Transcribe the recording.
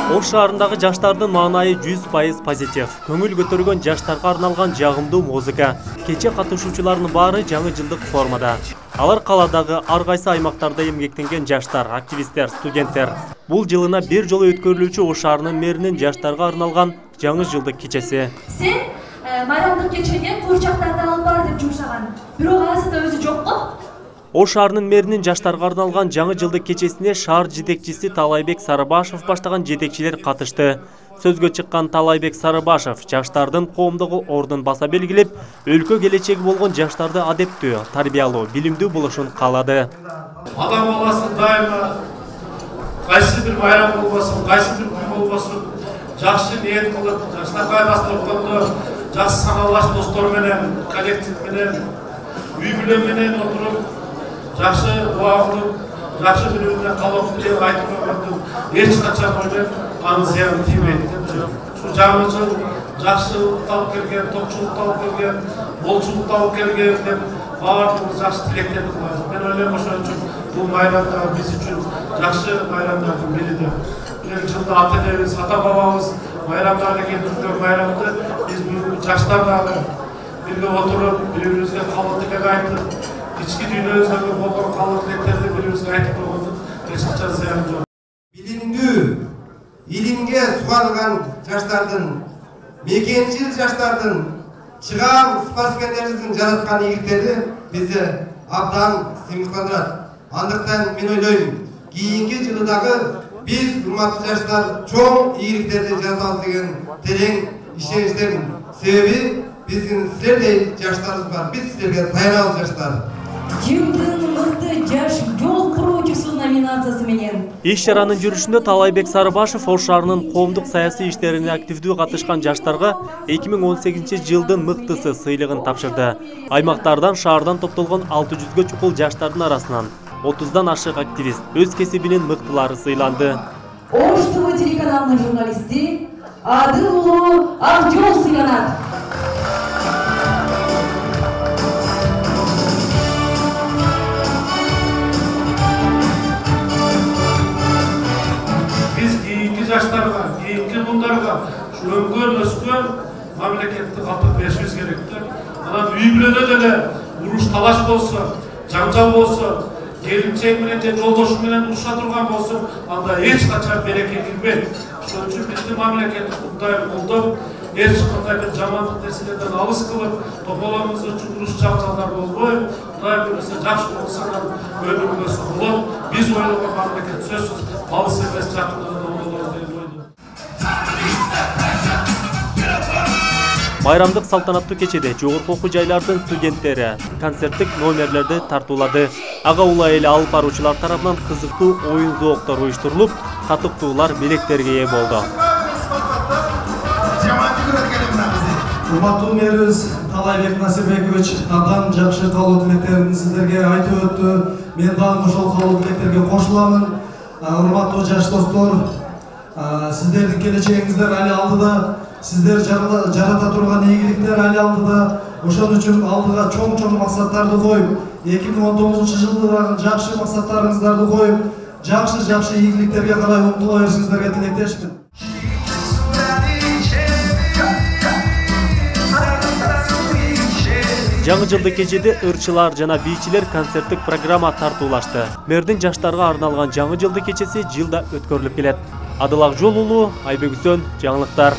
Ош шаарындагы жаштардын маанайы 100% позитив. Көңүл көтөргөн жаштарга арналган жагымдуу музыка. Кече катышуучулардын баары жаңы жылдык формада. Алар каладагы ар кайсы аймактарда эмгектенген жаштар, активисттер, студенттер. Бул жылына бир жолу өткөрүлүүчү Ош шаарынын мэринин жаштарга арналган жаңы жылдык кечеси. Сен майрамдык кечеге курчактарды алып бар деп жумшаган. Бирок азырда өзү жокко? Ош шаарынын мэринин жаштарга арналган жаңы жылдык кечесине шаар жетекчиси Талайбек Сарыбашев баштаган жетекчилер катышты. Сөзгө чыккан Талайбек Сарыбашев жаштардын коомдогу ордун баса белгилеп, өлкө келечеги болгон жаштарды адептүү, тарбиялуу, билимдүү болушун каалады. Адам баласы дайыма кайсы бир майрам болбосун, кайсы бир күн болбосун, жакшы ниет кылып, жаштарга айлаштырганда, жакшы саналаш достор менен, коллектив менен, үй бүлө менен отуруп, жакшы дуа кылып, жакшы бири-бирине калоктуу айтып койгондо эч качан ойлойм, анын зыяны тийбейт деп жүрөм. Ушу жаңы жыл жакшылык алып келген, токчулук алып келген, болчулук алып келген деп баардыгыбыз жакшы тилектерди кылабыз. Мен ойлойм ошон үчүн бул майрамда биз үчүн жакшы майрамдардын бири деп. Бул жылда ата-энебиз, ата-бабабыз майрамдарды келтирген майрамды биз бүгүнкү жаштар дагы бирге отуруп, бири-бирибизге калуу тилек айтып, ички дүйнөбүздөгү болгон калуу тилектерди бири-бирибизге айтып койгондо эч качан зыяны жок. Билимдүү, илимге сугарылган жаштардын, мекенчил жаштардын, чыгаан спортсмендерибиздин жараткан ийгиликтери бизди абдан сыймыктандырат. Андыктан мен ойлойм, кийинки жылы дагы биз урматтуу жаштар чоң ийгиликтерди жаратабыз деген терең ишеничтемин. Себеби биздин силердей жаштарыбыз бар. Биз силерге таянабыз жаштар. Жылдын мыкты жаш жол куруучусу номинациясы менен. Иш чаранын жүрүшүндө Талайбек Сарыбашев Ош шаарынын коомдук саясий иштерине активдүү катышкан жаштарга 2018-жылдын мыктысы сыйлыгын тапшырды. Аймактардан шаардан топтолгон 600гө чукул жаштардын арасынан 30дан ашык активист өз кесибинин мыктылары сыйланды. Ош ТВ телеканалынын журналисти Адыл уулу Акжол сыйланат. Жаштарга, кийинки буундарга ушу өңгөн өскөн мамлекетти калтырып беришибиз керек да. Анан үй бүлөдө деле уруш талаш болсо, жаңжал болсо, келинчек менен же жолдошу менен уруша турган болсо, анда эч качан береке кирбейт. Ошон үчүн биздин мамлекет мындай колдоп, эч кандай бир жамандык нерселерден алыс кылып, тополоомуз үчүн уруш жаңжалдар болбой, мындай бир жакшы болсо өмүрүбүз болот. Биз ойлогон мамлекет сөзсүз алыс эмес, жакын. Майрамдык салтанаттуу кечеде жогорку окуу жайлардын студенттери концерттик номерлерди тартуулады. Ага ула эле алып баруучулар тарабынан кызыктуу оюн зооктор уюштурулуп, катыктуулар белектерге ээ болду. Урматтуу мэрибиз Талайбек Насибекович абдан жакшы каалоо тилектерин сиздерге айтып өттү. Мен дагы ошол каалоо тилектерге кошуламын. Урматтуу жаш достор, сиздердин келечегиңиздер али алдыда. Сиздер жарата турган ийгиликтер али алдыда. Ошон үчүн алдыга чоң максаттарды коюп, 2019-жылды дагы жакшы максаттарыңыздарды коюп, жакшы ийгиликтерге карай умтула беришиңиздерге тилектешмин. Жаңы жылдык кечеде ырчылар жана бийчилер концерттик программа тартуулашты. Мэрдин жаштарга арналган жаңы жылдык кечеси жылда өткөрүлүп келет. Адыл Акжол уулу, Айбек Үсөн, жаңылыктар.